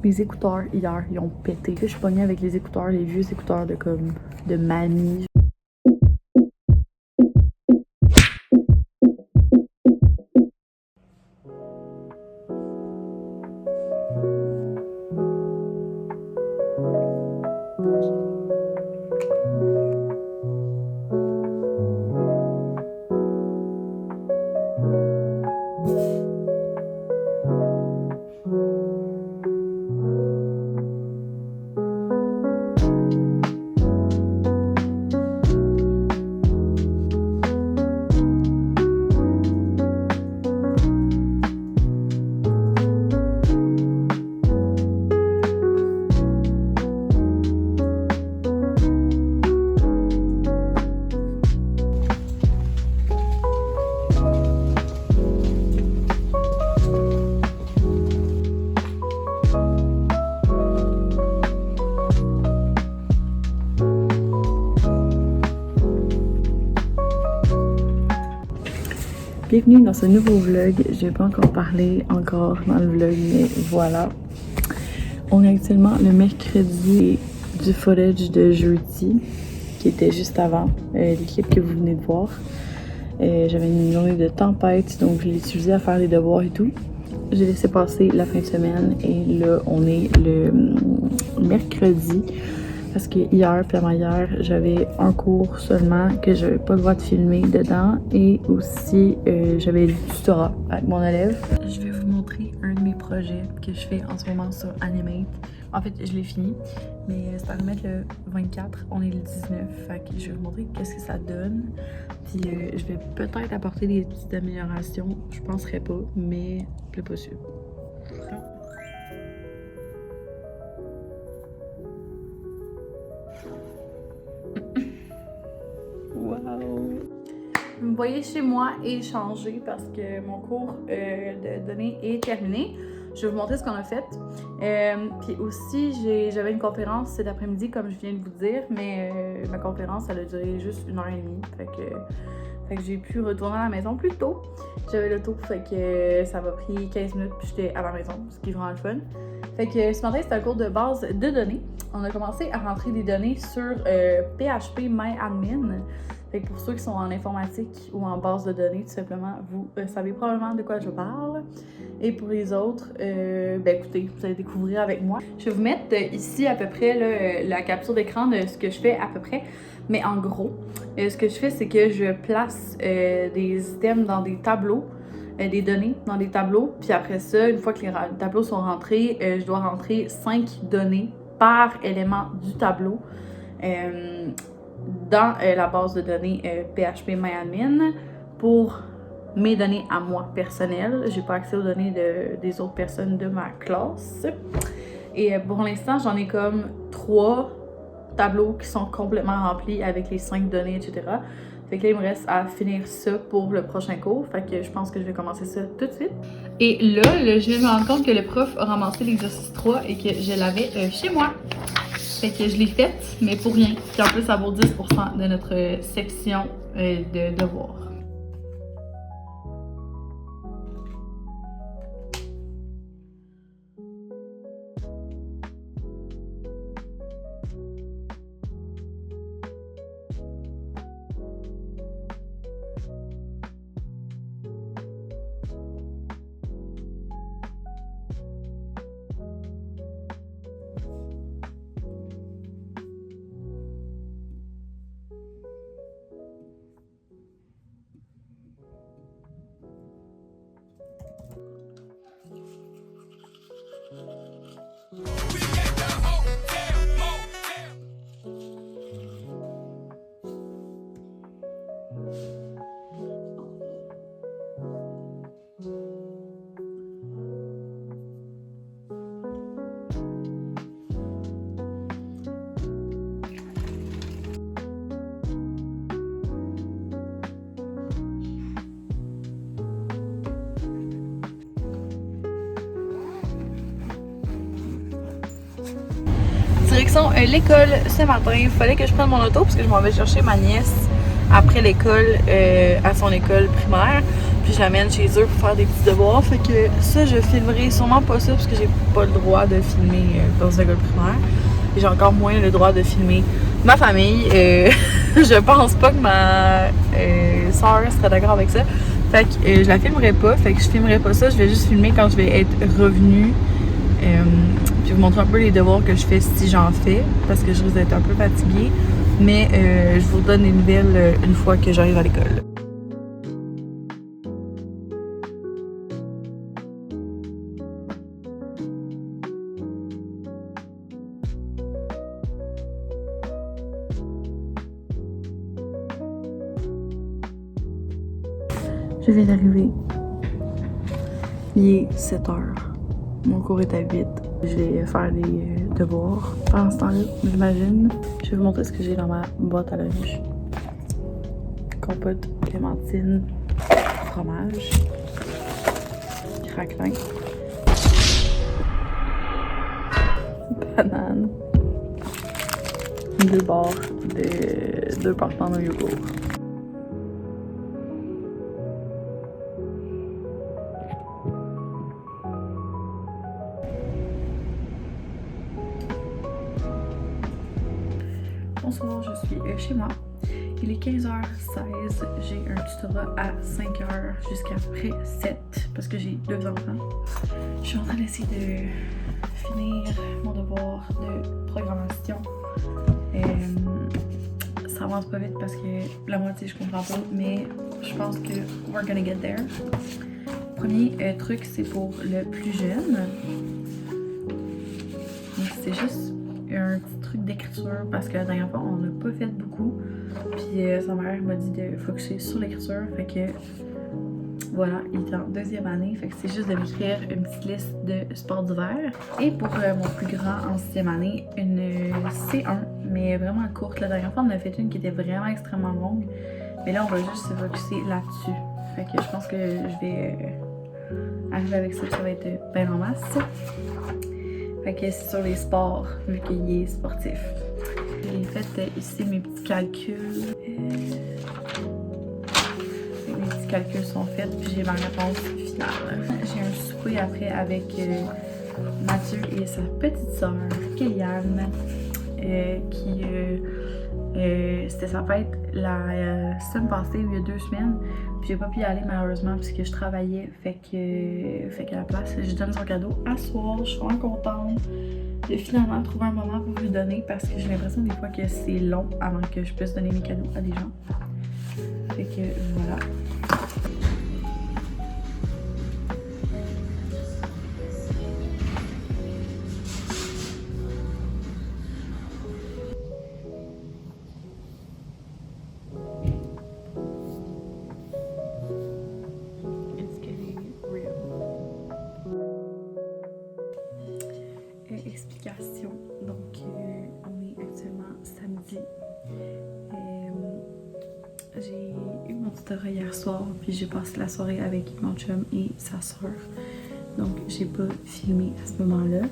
Mes écouteurs hier, ils ont pété. Je suis pognée avec les écouteurs, les vieux écouteurs de mamie. Bienvenue dans ce nouveau vlog. Je vais pas encore parler dans le vlog, mais voilà. On est actuellement le mercredi du footage de jeudi, qui était juste avant l'équipe que vous venez de voir. J'avais une journée de tempête, donc je l'ai utilisé à faire les devoirs et tout. J'ai laissé passer la fin de semaine et là, on est le mercredi. Parce que hier, puis avant-hier, j'avais un cours seulement que j'avais pas le droit de filmer dedans et aussi j'avais du tutorat avec mon élève. Je vais vous montrer un de mes projets que je fais en ce moment sur Animate. En fait, je l'ai fini, mais c'est à remettre le 24, on est le 19, fait que je vais vous montrer qu'est-ce que ça donne. Puis je vais peut-être apporter des petites améliorations, je penserais pas, mais le possible. Wow! Vous me voyez chez moi échanger parce que mon cours de données est terminé. Je vais vous montrer ce qu'on a fait. Puis aussi, j'avais une conférence cet après-midi, comme je viens de vous dire, mais ma conférence, elle a duré juste 1h30. Fait que j'ai pu retourner à la maison plus tôt. J'avais le taux, fait que ça m'a pris 15 minutes, puis j'étais à la maison, ce qui est vraiment le fun. Fait que ce matin, c'était un cours de base de données. On a commencé à rentrer des données sur PHP MyAdmin. Fait que pour ceux qui sont en informatique ou en base de données, tout simplement, vous savez probablement de quoi je parle. Et pour les autres, ben écoutez, vous allez découvrir avec moi. Je vais vous mettre ici à peu près là, la capture d'écran de ce que je fais à peu près. Mais en gros, ce que je fais, c'est que je place des items dans des tableaux. Des données dans des tableaux. Puis après ça, une fois que les tableaux sont rentrés, je dois rentrer 5 données par élément du tableau dans la base de données PHP MyAdmin pour mes données à moi personnelles. J'ai pas accès aux données des autres personnes de ma classe. Et pour l'instant, j'en ai comme 3 tableaux qui sont complètement remplis avec les 5 données, etc. Fait que là, il me reste à finir ça pour le prochain cours. Fait que je pense que je vais commencer ça tout de suite. Et là, je viens de me rendre compte que le prof a ramassé l'exercice 3 et que je l'avais chez moi. Fait que je l'ai faite, mais pour rien. Puis en plus, ça vaut 10% de notre section de devoirs. Direction l'école ce matin. Il fallait que je prenne mon auto parce que je m'en vais chercher ma nièce après l'école à son école primaire. Puis puis je l'amène chez eux pour faire des petits devoirs. Fait que ça, je filmerai sûrement pas ça parce que j'ai pas le droit de filmer dans une école primaire. Et j'ai encore moins le droit de filmer ma famille. Je pense pas que ma soeur serait d'accord avec ça. Fait que je la filmerai pas. Fait que je filmerai pas ça. Je vais juste filmer quand je vais être revenue. Puis vous montrer un peu les devoirs que je fais si j'en fais. Parce que je risque d'être un peu fatiguée. Mais je vous donne des nouvelles une fois que j'arrive à l'école. Je viens d'arriver. Il est 7 h. Mon cours est à 8. Je vais faire des devoirs pendant ce temps-là, j'imagine. Je vais vous montrer ce que j'ai dans ma boîte à lunch. Compote, clémentine, fromage, craquelin, banane, 2 barres de 2 partants au yogourt. Bonsoir, je suis chez moi. Il est 15h16, j'ai un tutorat à 5h jusqu'à après 7 parce que j'ai 2 enfants. Je suis en train d'essayer de finir mon devoir de programmation. Ça avance pas vite parce que la moitié je comprends pas, mais je pense que we're gonna get there. Premier truc, c'est pour le plus jeune. Donc c'est juste un petit truc d'écriture parce que la dernière fois on n'a pas fait beaucoup. Puis sa mère m'a dit de focusser sur l'écriture. Fait que voilà, il est en 2e année. Fait que c'est juste de m'écrire une petite liste de sports d'hiver. Et pour mon plus grand en 6e année, une C1, mais vraiment courte. La dernière fois on en a fait une qui était vraiment extrêmement longue. Mais là on va juste se focuser là-dessus. Fait que je pense que je vais arriver avec ça, ça va être bien en masse. Fait que c'est sur les sports, vu qu'il est sportif. J'ai fait ici mes petits calculs. Mes petits calculs sont faits, puis j'ai ma réponse finale. J'ai un souper après avec Mathieu et sa petite sœur, Kéliane, qui c'était sa fête la semaine passée, il y a 2 semaines. Puis j'ai pas pu y aller malheureusement puisque je travaillais. Fait qu'à la place, je donne son cadeau à soir. Je suis vraiment contente de finalement trouver un moment pour lui donner parce que j'ai l'impression des fois que c'est long avant que je puisse donner mes cadeaux à des gens. Fait que voilà. Explication. Donc, on est actuellement samedi. J'ai eu mon tutorat hier soir, puis j'ai passé la soirée avec mon chum et sa soeur. Donc, j'ai pas filmé à ce moment-là.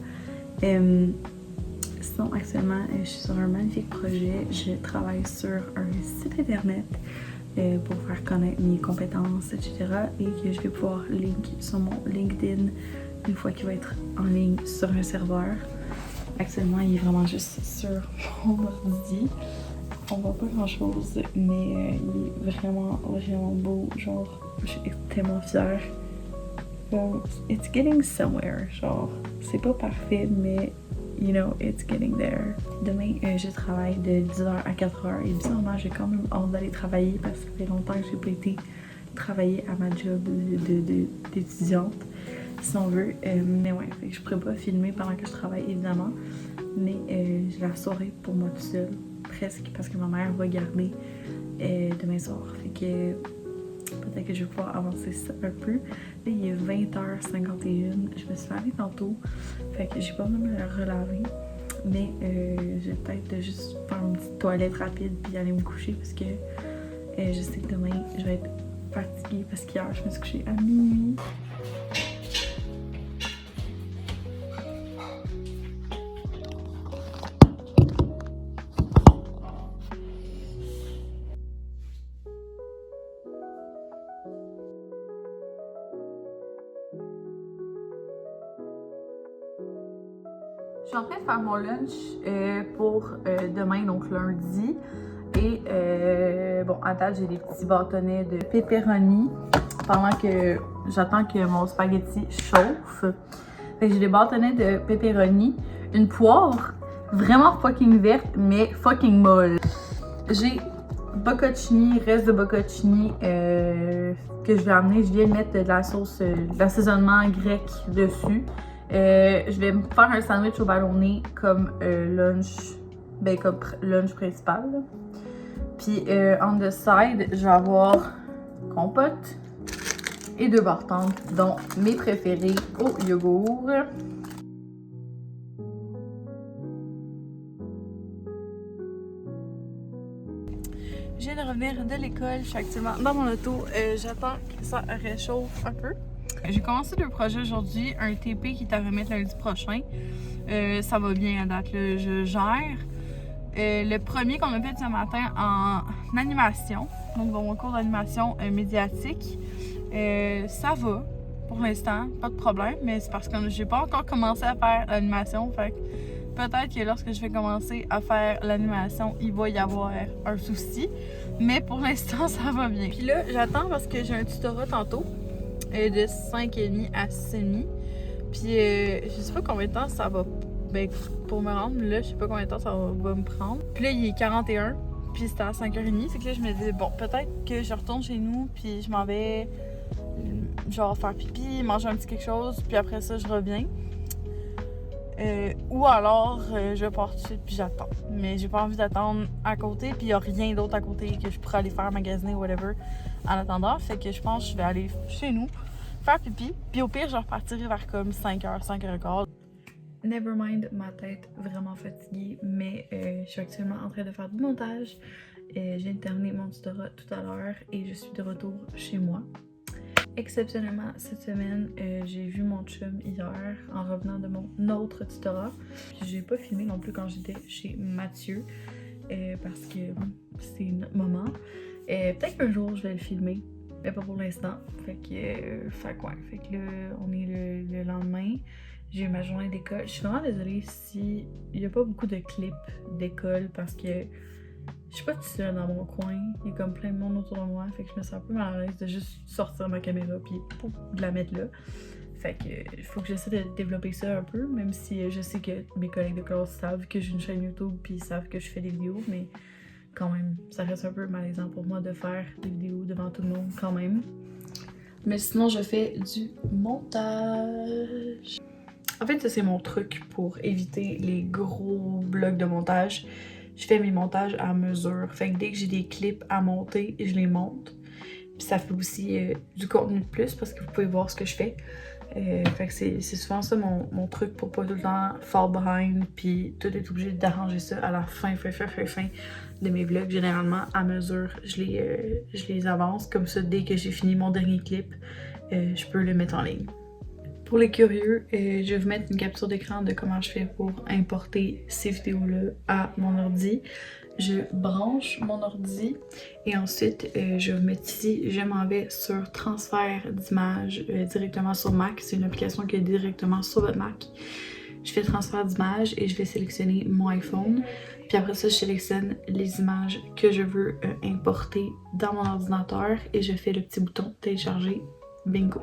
Sinon, actuellement, je suis sur un magnifique projet. Je travaille sur un site internet pour faire connaître mes compétences, etc. Et que je vais pouvoir link sur mon LinkedIn une fois qu'il va être en ligne sur un serveur. Actuellement, il est vraiment juste sur mon ordi. On voit pas grand chose, mais il est vraiment, vraiment beau. Genre, je suis tellement fière. It's getting somewhere. Genre, c'est pas parfait, mais you know, it's getting there. Demain, je travaille de 10h à 4h et bizarrement, j'ai quand même hâte d'aller travailler parce que ça fait longtemps que j'ai pas été travailler à ma job d'étudiante, si on veut. Mais ouais, fait que je pourrais pas filmer pendant que je travaille évidemment, mais j'ai la soirée pour moi toute seule, presque, parce que ma mère va garder demain soir. Fait que peut-être que je vais pouvoir avancer ça un peu. Là, il est 20h51. Je me suis lavée tantôt. Fait que j'ai pas besoin de me relaver. Mais je vais peut-être juste faire une petite toilette rapide puis aller me coucher parce que je sais que demain, je vais être fatiguée parce qu'hier, je me suis couchée à minuit. suis en train de faire mon lunch pour demain, donc lundi. Et bon, à date, j'ai des petits bâtonnets de pepperoni pendant que j'attends que mon spaghetti chauffe. Fait que j'ai des bâtonnets de pepperoni, une poire vraiment fucking verte, mais fucking molle. J'ai bocconcini, reste de bocconcini que je vais amener. Je viens de mettre de la sauce, d'assaisonnement grec dessus. Je vais me faire un sandwich au ballonné comme lunch, ben comme lunch principal. Là. Puis on the side, je vais avoir compote et 2 barres tendres, dont mes préférés au yogourt. Je viens de revenir de l'école, je suis actuellement dans mon auto, j'attends que ça réchauffe un peu. J'ai commencé 2 projets aujourd'hui, un TP qui est à remettre lundi prochain. Ça va bien à date, là, je gère. Le premier qu'on a fait ce matin en animation, donc dans mon cours d'animation médiatique, ça va pour l'instant, pas de problème, mais c'est parce que j'ai pas encore commencé à faire l'animation, fait que peut-être que lorsque je vais commencer à faire l'animation, il va y avoir un souci, mais pour l'instant, ça va bien. Puis là, j'attends parce que j'ai un tutorat tantôt de 5h30 à 6h30, puis je sais pas combien de temps ça va. Ben, pour me rendre là, je sais pas combien de temps ça va me prendre. Puis là, il est 41, puis c'était à 5h30. Fait que là, je me dis, bon, peut-être que je retourne chez nous, puis je m'en vais, genre, faire pipi, manger un petit quelque chose, puis après ça, je reviens. Ou alors, je vais partir tout de suite, puis j'attends. Mais j'ai pas envie d'attendre à côté, puis il y a rien d'autre à côté que je pourrais aller faire magasiner ou whatever en attendant. Fait que je pense que je vais aller chez nous, faire pipi, puis au pire, je repartirai vers comme 5h, 5h15. Nevermind, ma tête vraiment fatiguée, mais je suis actuellement en train de faire du montage. Je viens de terminer mon tutorat tout à l'heure et je suis de retour chez moi. Exceptionnellement, cette semaine, j'ai vu mon chum hier en revenant de mon autre tutorat. J'ai pas filmé non plus quand j'étais chez Mathieu parce que bon, c'est notre moment. Peut-être qu'un jour je vais le filmer, mais pas pour l'instant. Fait que là, on est le lendemain. J'ai eu ma journée d'école. Je suis vraiment désolée s'il n'y a pas beaucoup de clips d'école parce que je suis pas toute seule dans mon coin. Il y a comme plein de monde autour de moi. Fait que je me sens un peu mal à l'aise de juste sortir ma caméra puis de la mettre là. Fait que il faut que j'essaie de développer ça un peu, même si je sais que mes collègues de classe savent que j'ai une chaîne YouTube puis ils savent que je fais des vidéos, mais quand même, ça reste un peu malaisant pour moi de faire des vidéos devant tout le monde quand même. Mais sinon, je fais du montage. En fait, ça c'est mon truc pour éviter les gros blocs de montage. Je fais mes montages à mesure. Fait que dès que j'ai des clips à monter, je les monte. Puis ça fait aussi du contenu de plus parce que vous pouvez voir ce que je fais. Fait que c'est souvent ça mon truc pour pas tout le temps fall behind. Puis tout est obligé d'arranger ça à la fin de mes vlogs. Généralement, à mesure, je les avance. Comme ça, dès que j'ai fini mon dernier clip, je peux le mettre en ligne. Pour les curieux, je vais vous mettre une capture d'écran de comment je fais pour importer ces vidéos-là à mon ordi. Je branche mon ordi et ensuite je vais vous mettre ici, je m'en vais sur transfert d'images directement sur Mac. C'est une application qui est directement sur votre Mac. Je fais transfert d'images et je vais sélectionner mon iPhone. Puis après ça, je sélectionne les images que je veux importer dans mon ordinateur et je fais le petit bouton télécharger. Bingo!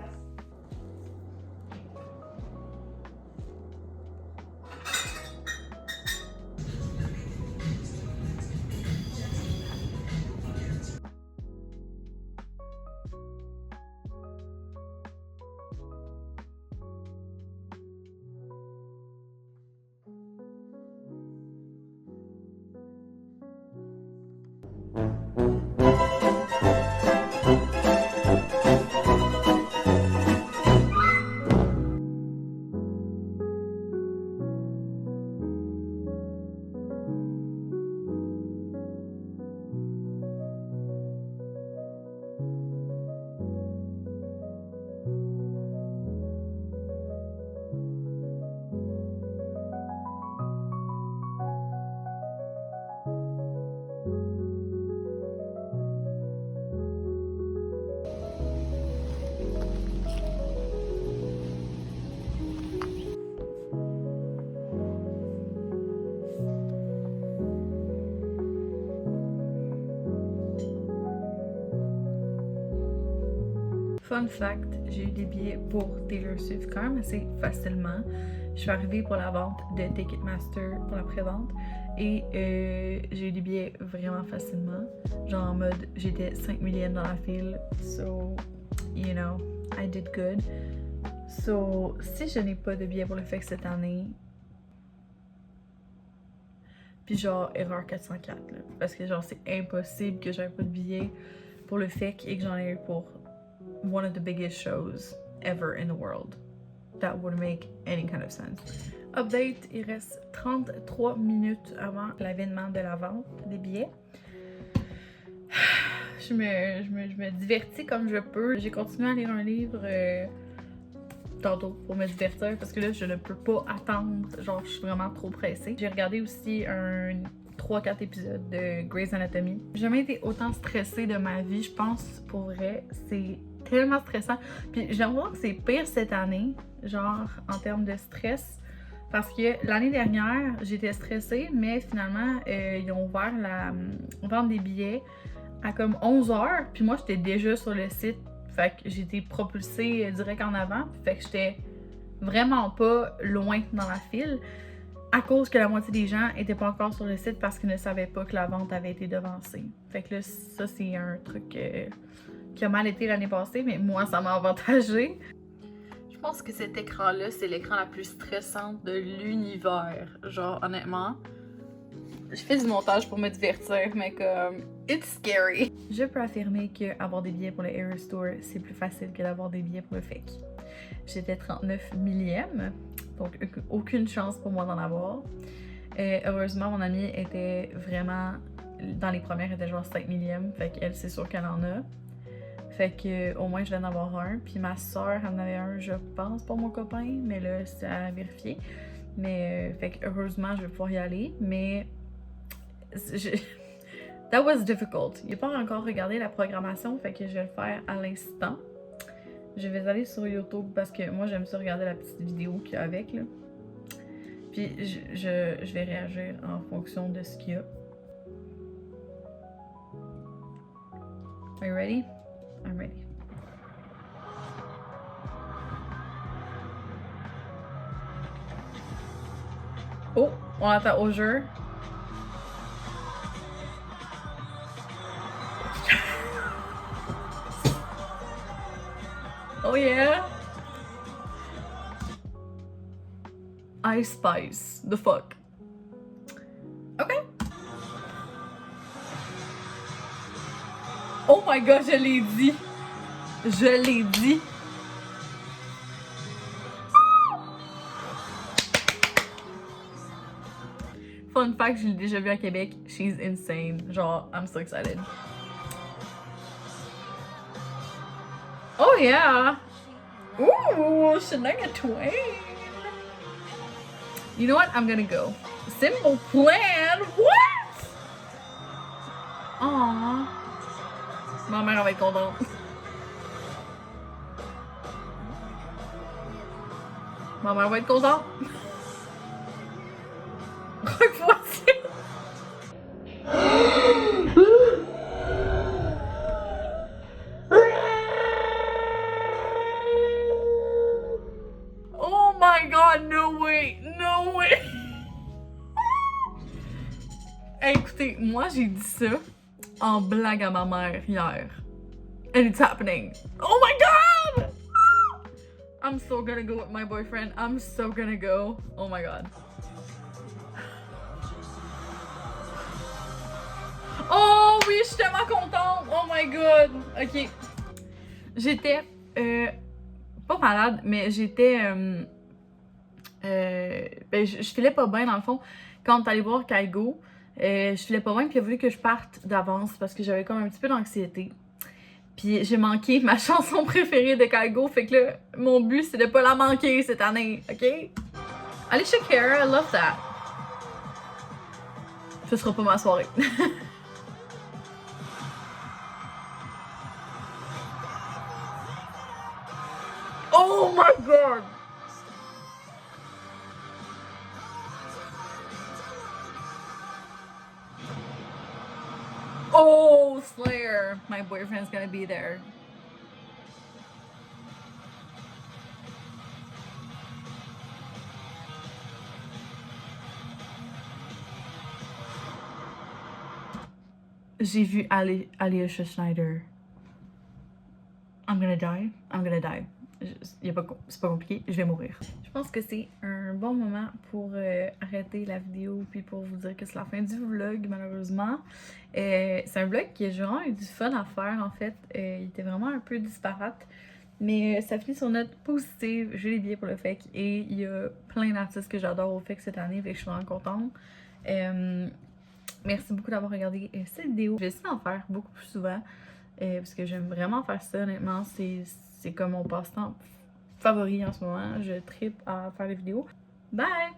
Fun fact, j'ai eu des billets pour Taylor Swift quand même assez facilement. Je suis arrivée pour la vente de Ticketmaster pour la pré-vente et j'ai eu des billets vraiment facilement. Genre en mode, j'étais 5 millième dans la file. So, you know, I did good. So, si je n'ai pas de billets pour le FEC cette année, puis genre erreur 404 là, parce que genre c'est impossible que j'aie pas de billets pour le FEC et que j'en ai eu pour one of the biggest shows ever in the world. That would make any kind of sense. Update, il reste 33 minutes avant l'avènement de la vente des billets. Je me divertis comme je peux. J'ai continué à lire un livre tantôt pour me divertir parce que là je ne peux pas attendre. Genre je suis vraiment trop pressée. J'ai regardé aussi un 3-4 épisodes de Grey's Anatomy. J'ai jamais été autant stressée de ma vie, je pense, pour vrai. C'est tellement stressant. Puis j'ai l'impression que c'est pire cette année, genre en termes de stress. Parce que l'année dernière, j'étais stressée, mais finalement, ils ont ouvert la vente des billets à comme 11h. Puis moi, j'étais déjà sur le site. Fait que j'étais propulsée direct en avant. Fait que j'étais vraiment pas loin dans la file. À cause que la moitié des gens étaient pas encore sur le site parce qu'ils ne savaient pas que la vente avait été devancée. Fait que là, ça, c'est un truc qui a mal été l'année passée, mais moi, ça m'a avantagé. Je pense que cet écran-là, c'est l'écran la plus stressante de l'univers. Genre, honnêtement, je fais du montage pour me divertir, mais comme, it's scary. Je peux affirmer qu'avoir des billets pour le Eras Tour, c'est plus facile que d'avoir des billets pour le FEC. J'étais 39 millième, donc aucune chance pour moi d'en avoir. Heureusement, mon amie était vraiment, dans les premières, elle était genre 5 millième, fait qu'elle, c'est sûr qu'elle en a. Fait que au moins je vais en avoir un. Puis ma soeur en avait un, je pense, pour mon copain, mais là c'est à vérifier. Mais fait que heureusement je vais pouvoir y aller. Mais that was difficult. Il n'a pas encore regardé la programmation, fait que je vais le faire à l'instant. Je vais aller sur YouTube parce que moi j'aime ça regarder la petite vidéo qu'il y a avec là. Puis je vais réagir en fonction de ce qu'il y a. Are you ready? I'm ready. Oh, on attend au jeu. Oh yeah. Ice Spice. The fuck. Okay. Oh my god, je l'ai dit. Je l'ai dit. Fun fact, je l'ai déjà vu à Québec. She's insane. Genre, I'm so excited. Oh yeah. Ooh, Shania Twain. You know what? I'm gonna go. Simple Plan? What? Aww. Ma mère va être contente. Ma mère va être contente. Voici. Oh my god, no way, no way. Hey, écoutez, moi j'ai dit ça en blague à ma mère hier. And it's happening. Oh my god! I'm so gonna go with my boyfriend. I'm so gonna go. Oh my god. Oh oui, je suis tellement contente. Oh my god. Ok. J'étais pas malade, mais j'étais ben, je filais pas bien dans le fond. Quand on est allé voir Kygo, je filais pas bien, puis il a voulu que je parte d'avance parce que j'avais comme un petit peu d'anxiété. Puis j'ai manqué ma chanson préférée de Kygo, fait que là, mon but c'est de pas la manquer cette année, ok? Alicia Cara, I love that. Ce sera pas ma soirée. Oh my god! Oh, Slayer. My boyfriend's gonna be there. J'ai vu Alyosha Schneider. I'm gonna die. I'm gonna die. C'est pas compliqué, je vais mourir. Je pense que c'est un bon moment pour arrêter la vidéo puis pour vous dire que c'est la fin du vlog, malheureusement. C'est un vlog qui a vraiment eu du fun à faire, en fait. Il était vraiment un peu disparate. Mais ça finit sur une note positive. J'ai les billets pour le FEC et il y a plein d'artistes que j'adore au FEC cette année, fait que je suis vraiment contente. Merci beaucoup d'avoir regardé cette vidéo. Je vais essayer d'en faire beaucoup plus souvent parce que j'aime vraiment faire ça, honnêtement. C'est comme mon passe-temps favori en ce moment. Je trippe à faire des vidéos. Bye!